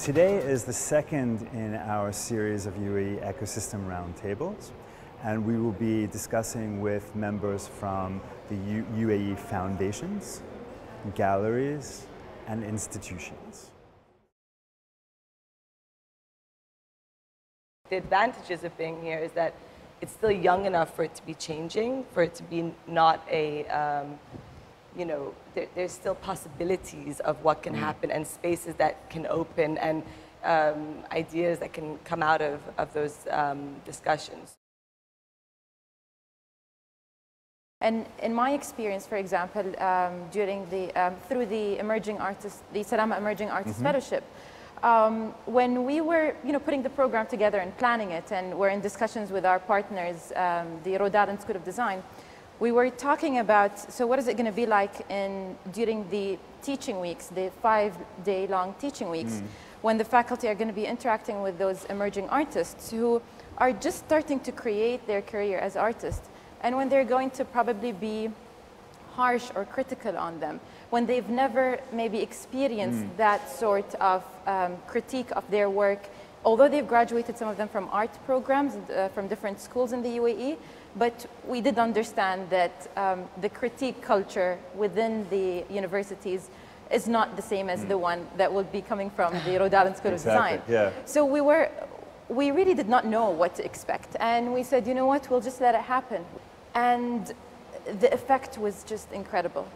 Today is the second in our series of UAE ecosystem roundtables, and we will be discussing with members from the UAE foundations, galleries, and institutions. The advantages of being here is that it's still young enough for it to be changing, for it to be not a, there's still possibilities of what can happen and spaces that can open and ideas that can come out of those discussions. And in my experience, for example, during through the Emerging Artists, the Salama Emerging Artists Fellowship, when we were putting the program together and planning it, and we're in discussions with our partners, the Rhode Island School of Design, we were talking about, so what is it going to be like during the teaching weeks, the 5-day-long teaching weeks, when the faculty are going to be interacting with those emerging artists who are just starting to create their career as artists, and when they're going to probably be harsh or critical on them, when they've never maybe experienced that sort of critique of their work, although they've graduated, some of them, from art programs from different schools in the UAE, but we did understand that the critique culture within the universities is not the same as the one that will be coming from the Rhode Island School of Design. Yeah. So we really did not know what to expect, and we said, you know what, we'll just let it happen. And the effect was just incredible.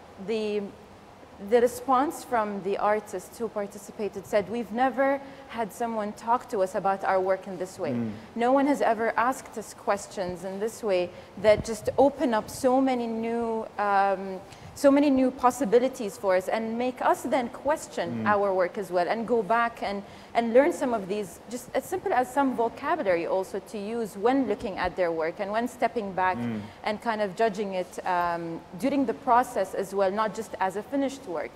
The response from the artists who participated said, we've never had someone talk to us about our work in this way. No one has ever asked us questions in this way that just open up so many new possibilities for us and make us then question our work as well, and go back and learn some of these, just as simple as some vocabulary also to use when looking at their work and when stepping back and kind of judging it during the process as well, not just as a finished work.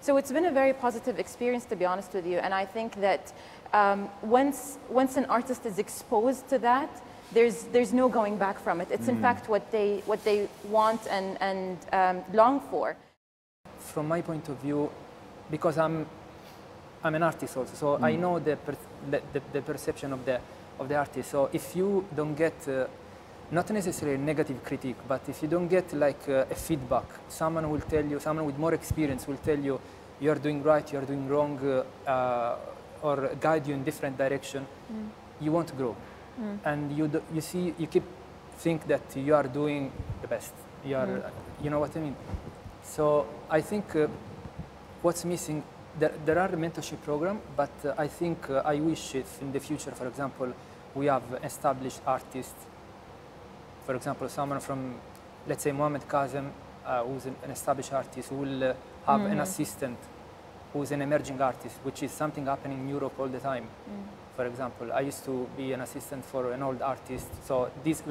So it's been a very positive experience, to be honest with you, and I think that once an artist is exposed to that, there's no going back from it. It's in fact what they want and long for. From my point of view, because I'm an artist also, so I know the perception of the artist. So if you don't get not necessarily negative critique, but if you don't get like a feedback, someone will tell you, someone with more experience will tell you, you're doing right, you're doing wrong, or guide you in different direction, you won't grow. And you keep think that you are doing the best. You know what I mean? So I think what's missing, there are mentorship programs, but I think I wish if in the future, for example, we have established artists, for example, someone from, let's say, Mohammed Kazem, who's an established artist, who will have an assistant who's an emerging artist, which is something happening in Europe all the time. For example, I used to be an assistant for an old artist, so this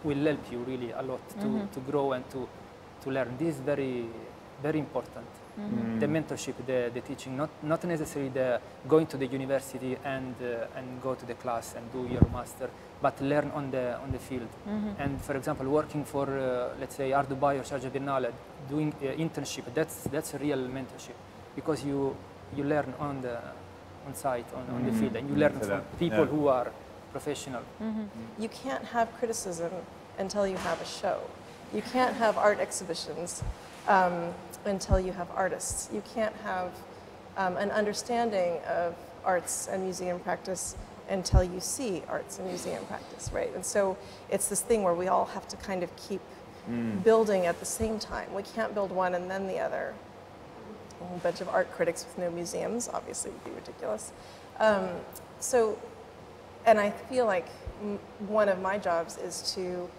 will help you really a lot to grow and to learn. This is very, very important. The mentorship, the teaching, not necessarily the going to the university and go to the class and do your master, but learn on the field. And for example, working for let's say Art Dubai or Sharjah Biennale, doing internship, that's a real mentorship, because you learn on site, on the field, and you learn from people who are professional. You can't have criticism until you have a show. You can't have art exhibitions until you have artists. You can't have an understanding of arts and museum practice until you see arts and museum practice, right? And so it's this thing where we all have to kind of keep building at the same time. We can't build one and then the other. A whole bunch of art critics with no museums obviously would be ridiculous. And I feel like one of my jobs is to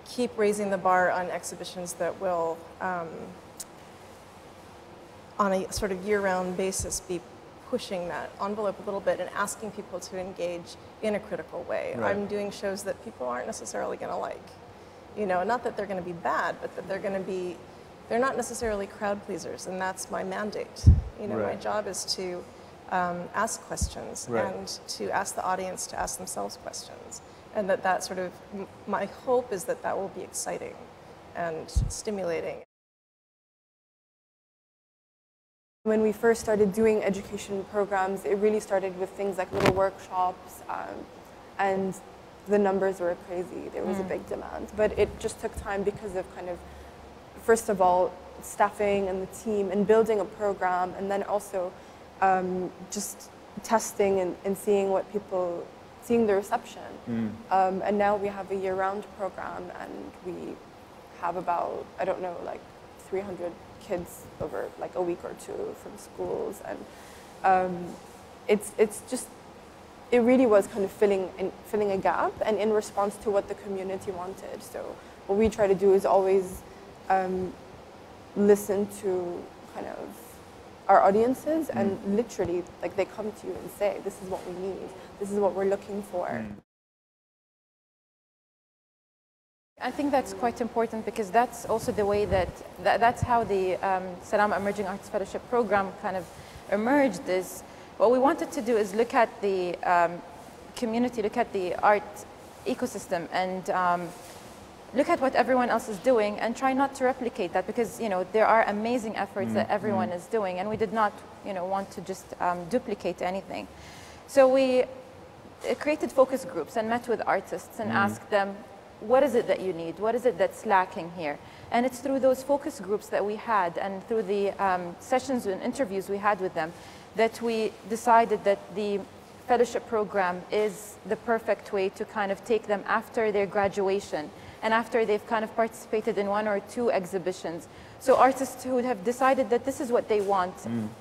keep raising the bar on exhibitions that will, on a sort of year-round basis, be pushing that envelope a little bit and asking people to engage in a critical way. Right. I'm doing shows that people aren't necessarily going to like. Not that they're going to be bad, but that they're not necessarily crowd pleasers, and that's my mandate. My job is to ask questions and to ask the audience to ask themselves questions. And that sort of, my hope is that will be exciting and stimulating. When we first started doing education programs, it really started with things like little workshops, and the numbers were crazy. There was a big demand, but it just took time because of kind of, first of all, staffing and the team and building a program, and then also just testing and seeing what people, seeing the reception. And now we have a year-round program, and we have about, I don't know, like 300 kids over like a week or two from schools, and it's just, it really was kind of filling a gap and in response to what the community wanted. So what we try to do is always listen to kind of our audiences, and literally, like, they come to you and say, this is what we need, this is what we're looking for. I think that's quite important, because that's also the way that's how the Salama Emerging Arts Fellowship program kind of emerged. Is what we wanted to do is look at the community, look at the art ecosystem, and look at what everyone else is doing and try not to replicate that, because, you know, there are amazing efforts that everyone is doing, and we did not, you know, want to just duplicate anything. So we created focus groups and met with artists and asked them, what is it that you need? What is it that's lacking here? And it's through those focus groups that we had, and through the sessions and interviews we had with them, that we decided that the fellowship program is the perfect way to kind of take them after their graduation and after they've kind of participated in 1 or 2 exhibitions. So artists who have decided that this is what they want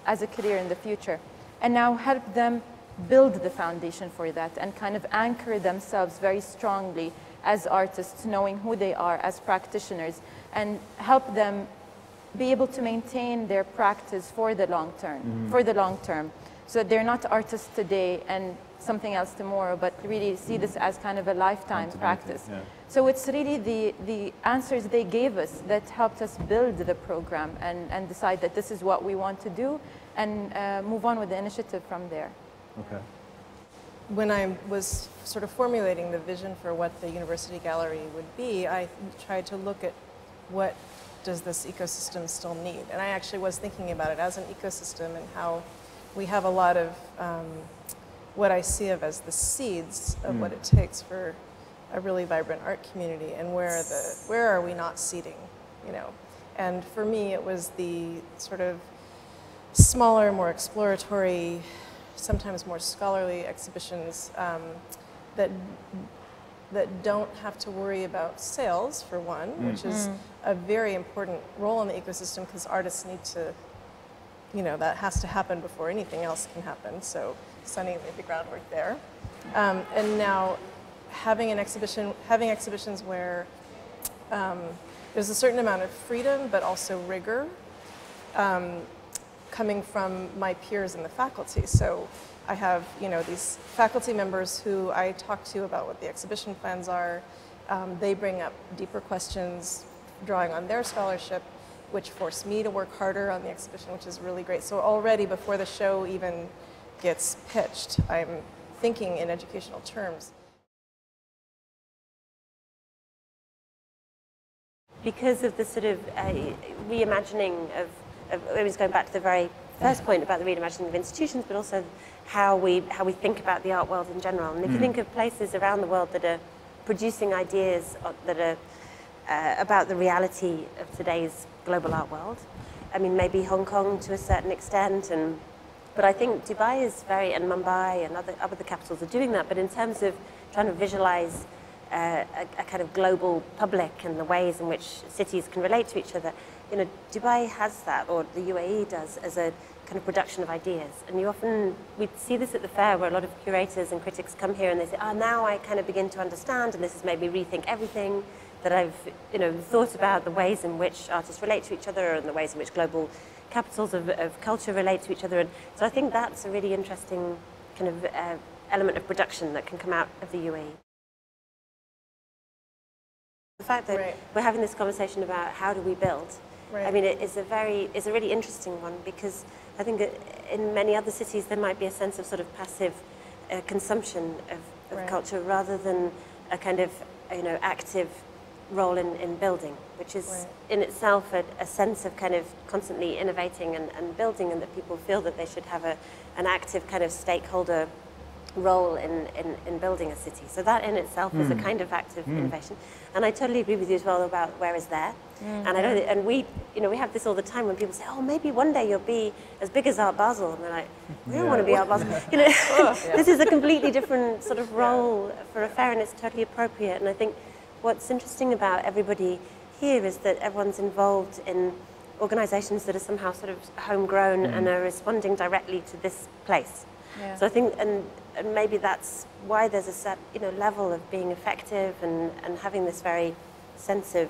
as a career in the future, and now help them build the foundation for that and kind of anchor themselves very strongly as artists, knowing who they are as practitioners, and help them be able to maintain their practice for the long term, so that they're not artists today and something else tomorrow, but really see this as kind of a lifetime practice. So it's really the answers they gave us that helped us build the program and decide that this is what we want to do, and move on with the initiative from there. Okay. When I was sort of formulating the vision for what the university gallery would be, I tried to look at what does this ecosystem still need. And I actually was thinking about it as an ecosystem, and how we have a lot of what I see of as the seeds of what it takes for a really vibrant art community, and where are we not seeding, you know? And for me, it was the sort of smaller, more exploratory, sometimes more scholarly exhibitions that don't have to worry about sales, for one, which is a very important role in the ecosystem, because artists need to, you know, that has to happen before anything else can happen. So Sunny laid the groundwork there. And now having exhibitions where there's a certain amount of freedom, but also rigor, coming from my peers in the faculty. So I have, you know, these faculty members who I talk to about what the exhibition plans are. They bring up deeper questions, drawing on their scholarship, which force me to work harder on the exhibition, which is really great. So already before the show even gets pitched, I'm thinking in educational terms. Because of the sort of reimagining of it was going back to the very first point about the reimagining of institutions, but also how we think about the art world in general. And if you think of places around the world that are producing ideas that are about the reality of today's global art world, I mean, maybe Hong Kong to a certain extent, but I think Dubai is very, and Mumbai and other capitals are doing that. But in terms of trying to visualize a kind of global public and the ways in which cities can relate to each other, you know, Dubai has that, or the UAE does, as a kind of production of ideas. And we see this at the fair, where a lot of curators and critics come here and they say, now I kind of begin to understand, and this has made me rethink everything that I've, you know, thought about the ways in which artists relate to each other and the ways in which global capitals of culture relate to each other. And so I think that's a really interesting kind of element of production that can come out of the UAE. The fact that we're having this conversation about how do we build, I mean, it is a really interesting one, because I think in many other cities there might be a sense of sort of passive consumption of culture, rather than a kind of, you know, active role in building, which is in itself a sense of kind of constantly innovating and building, and that people feel that they should have an active kind of stakeholder role in building a city. So that in itself is a kind of active innovation. And I totally agree with you as well about where is there. And I know that, and we have this all the time when people say, oh, maybe one day you'll be as big as Art Basel. And they're like, we don't want to be Art Basel. This is a completely different sort of role for a fair, and it's totally appropriate. And I think what's interesting about everybody here is that everyone's involved in organizations that are somehow sort of homegrown and are responding directly to this place. Yeah. So I think, and maybe that's why there's a set, level of being effective and having this very sense of,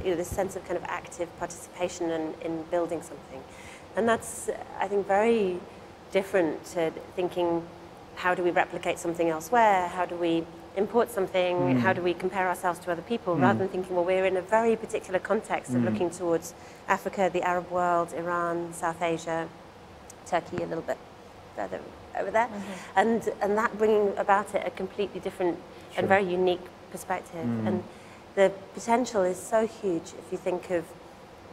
this sense of kind of active participation in building something. And that's, I think, very different to thinking, how do we replicate something elsewhere? How do we import something? How do we compare ourselves to other people? Rather than thinking, well, we're in a very particular context of looking towards Africa, the Arab world, Iran, South Asia, Turkey a little bit further over there, and that bringing about it a completely different and very unique perspective. And the potential is so huge if you think of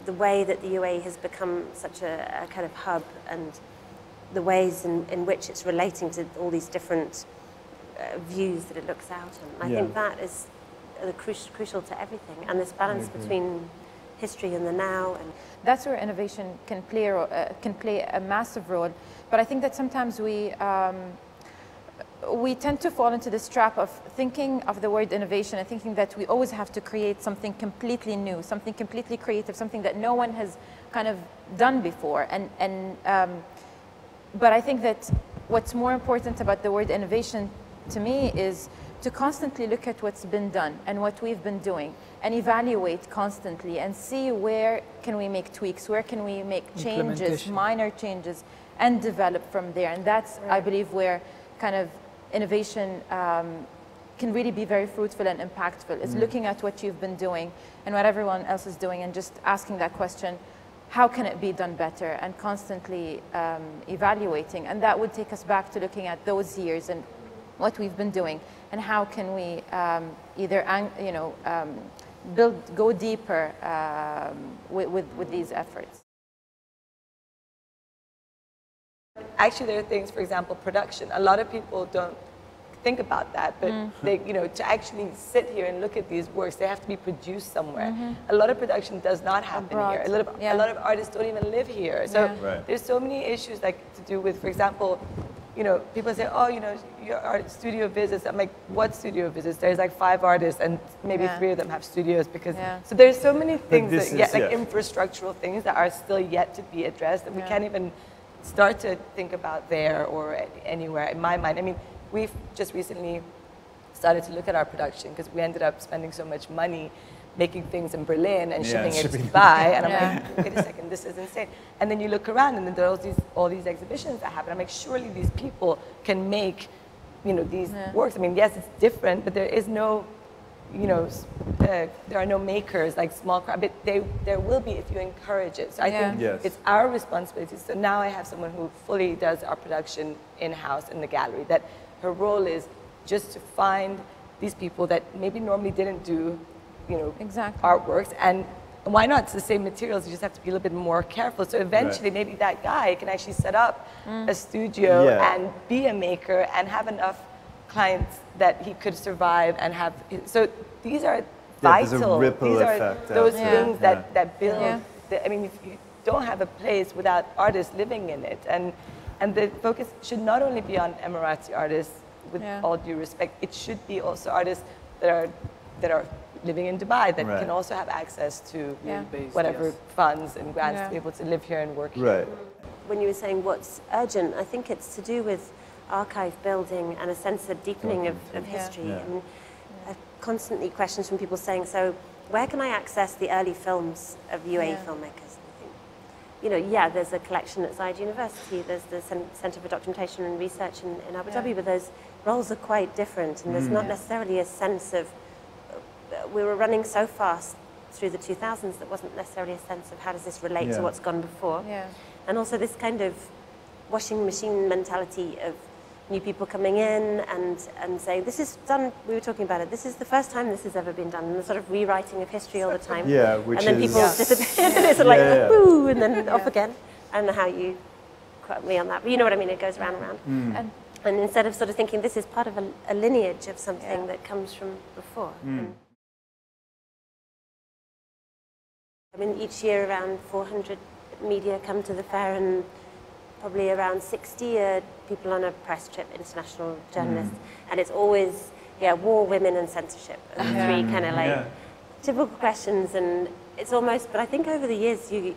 the way that the UAE has become such a kind of hub, and the ways in which it's relating to all these different views that it looks out. And I think that is crucial to everything, and this balance between history and the now. And that's where innovation can play a massive role. But I think that sometimes we tend to fall into this trap of thinking of the word innovation and thinking that we always have to create something completely new, something completely creative, something that no one has kind of done before. But I think that what's more important about the word innovation to me is to constantly look at what's been done and what we've been doing, and evaluate constantly and see where can we make tweaks, where can we make changes, minor changes, and develop from there. And that's, I believe, where kind of innovation can really be very fruitful and impactful. Is looking at what you've been doing and what everyone else is doing, and just asking that question, how can it be done better, and constantly evaluating. And that would take us back to looking at those years and what we've been doing, and how can we either go deeper with these efforts. Actually, there are things, for example, production. A lot of people don't think about that, but they, to actually sit here and look at these works, they have to be produced somewhere. A lot of production does not happen here. A lot of artists don't even live here. So there's so many issues to do with, for example, people say, oh, your art studio visits. I'm like, what studio visits? There's like 5 artists, and maybe 3 of them have studios, because so there's so many things that infrastructural things that are still yet to be addressed that we can't even start to think about there or anywhere, in my mind. I mean, we've just recently started to look at our production, because we ended up spending so much money making things in Berlin and shipping it to Dubai, and I'm like, wait a second, this is insane. And then you look around, and then there are all these exhibitions that happen. I'm like, surely these people can make, these works. I mean, yes, it's different, but there is no, there are no makers like small craft, but there will be if you encourage it. So I think it's our responsibility. So now I have someone who fully does our production in-house in the gallery, that her role is just to find these people that maybe normally didn't do artworks, and why not? It's the same materials, you just have to be a little bit more careful. So eventually maybe that guy can actually set up a studio and be a maker and have enough clients that he could survive and have. So these are vital. These are those things that build. I mean, if you don't have a place without artists living in it, and the focus should not only be on Emirati artists, with all due respect, it should be also artists that are living in Dubai, that can also have access to whatever funds and grants to be able to live here and work here. When you were saying what's urgent, I think it's to do with archive building and a sense of deepening of history. And constantly questions from people saying, so where can I access the early films of UAE filmmakers? And I think, there's a collection at Zayed University, there's the Center for Documentation and Research in Abu Dhabi, but those roles are quite different, and there's not necessarily a sense of, we were running so fast through the 2000s that wasn't necessarily a sense of how does this relate to what's gone before. And also this kind of washing machine mentality of new people coming in and saying, this is done, we were talking about it, this is the first time this has ever been done, and the sort of rewriting of history all the time. Yeah, which and then is, people disappear, and it's like, woo, and then off again. I don't know how you quote me on that, but you know what I mean, it goes round and round. And instead of sort of thinking this is part of a lineage of something that comes from before. I mean, each year around 400 media come to the fair, and probably around 60 are people on a press trip, international journalists. And it's always, war, women and censorship are the three kind of like typical questions. And it's almost, but I think over the years you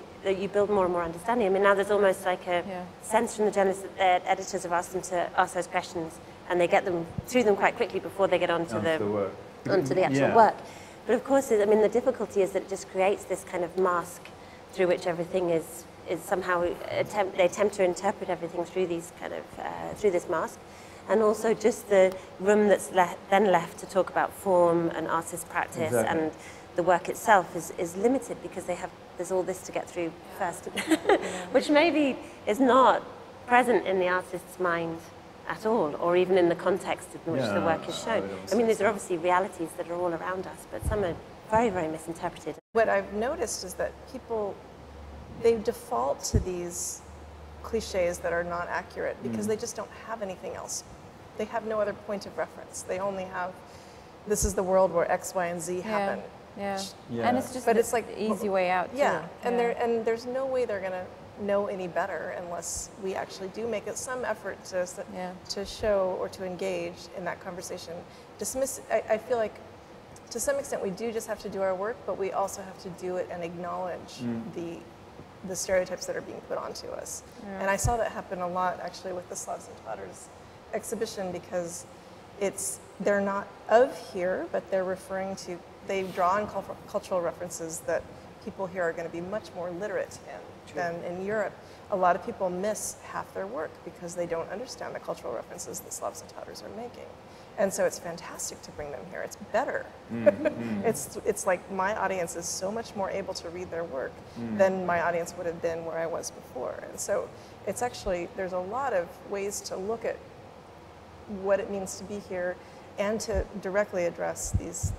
build more and more understanding. I mean, now there's almost like a sense from the journalists that their editors have asked them to ask those questions, and they get them through them quite quickly before they get onto the actual work. But of course, I mean, the difficulty is that it just creates this kind of mask through which everything is somehow they attempt to interpret everything through these kind of through this mask, and also just the room that's then left to talk about form and artist practice and the work itself is limited because there's all this to get through first, which maybe is not present in the artist's mind at all, or even in the context in which the work is shown. I mean, these are obviously realities that are all around us, but some are very, very misinterpreted. What I've noticed is that people, they default to these cliches that are not accurate because they just don't have anything else. They have no other point of reference. They only have, this is the world where X, Y, and Z happen. And it's just it's like the easy way out, too. And there's no way they're going to know any better unless we actually do make it some effort to show or to engage in that conversation. I feel like to some extent we do just have to do our work, but we also have to do it and acknowledge the stereotypes that are being put onto us. And I saw that happen a lot actually with the Slavs and Tatars exhibition, because they're not of here, but they're referring to, they draw on cultural references that people here are going to be much more literate in than in Europe. A lot of people miss half their work because they don't understand the cultural references that Slavs and Tatars are making. And so it's fantastic to bring them here. It's better. It's like my audience is so much more able to read their work than my audience would have been where I was before. And so it's actually, there's a lot of ways to look at what it means to be here and to directly address these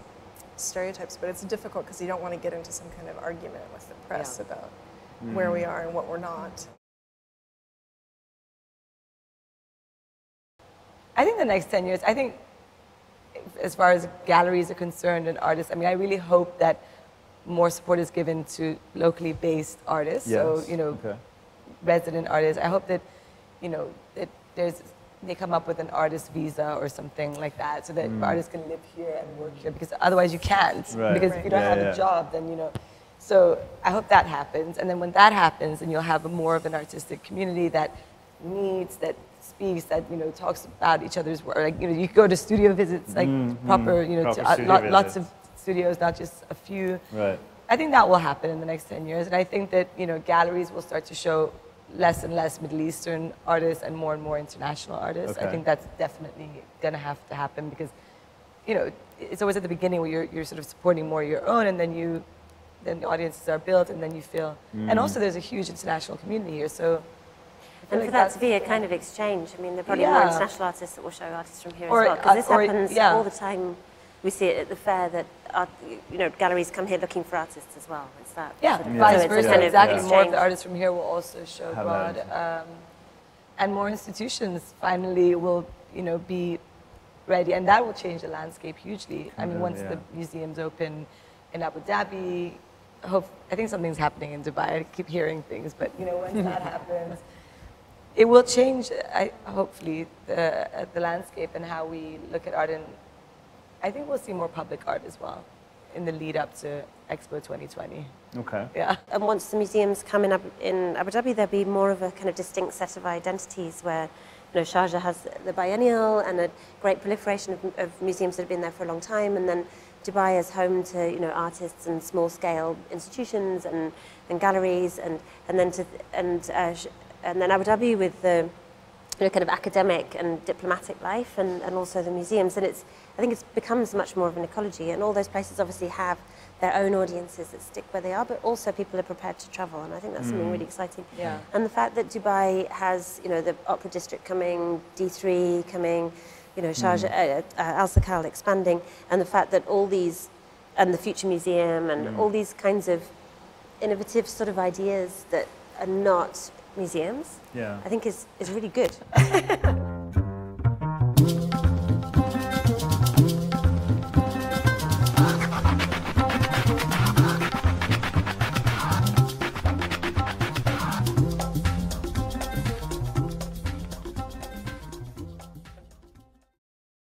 stereotypes. But it's difficult because you don't want to get into some kind of argument with the press about where we are and what we're not. I think the next 10 years, I think as far as galleries are concerned and artists, I mean, I really hope that more support is given to locally based artists. So, you know, resident artists. I hope that, you know, that they come up with an artist visa or something like that so that artists can live here and work here, because otherwise you can't. Because if you don't have a job, then, you know. So I hope that happens. And then when that happens, then you'll have more of an artistic community that meets, that speaks, that, you know, talks about each other's work. Like, you know, you go to studio visits, like proper, you know, to, lots of studios, not just a few. I think that will happen in the next 10 years. And I think that, you know, galleries will start to show less and less Middle Eastern artists and more international artists. I think that's definitely going to have to happen because, you know, it's always at the beginning where you're sort of supporting more your own, and then the audiences are built, and then you feel, and also there's a huge international community here, so. And for that to be a kind of exchange, I mean, there are probably more international artists that will show artists from here as well, because this happens all the time. We see it at the fair that, you know, galleries come here looking for artists as well. It's that. Vice versa, kind of more of the artists from here will also show abroad, and more institutions finally will, you know, be ready, and that will change the landscape hugely. I mean, once the museums open in Abu Dhabi, I think something's happening in Dubai. I keep hearing things, but, you know, once that happens, it will change, hopefully, the landscape and how we look at art. And I think we'll see more public art as well in the lead up to Expo 2020. And once the museums come in Abu Dhabi, there'll be more of a kind of distinct set of identities where, you know, Sharjah has the biennial and a great proliferation of museums that have been there for a long time, and then Dubai is home to, you know, artists and small-scale institutions and galleries, and then Abu Dhabi with the, you know, kind of academic and diplomatic life, and also the museums. And I think it becomes much more of an ecology, and all those places obviously have their own audiences that stick where they are, but also people are prepared to travel, and I think that's something really exciting. Yeah. And the fact that Dubai has, you know, the Opera District coming, D3 coming, you know, Sharjah, Al Sakal expanding, and the fact that all these, and the Future Museum, and all these kinds of innovative sort of ideas that are not museums, Yeah. I think is really good.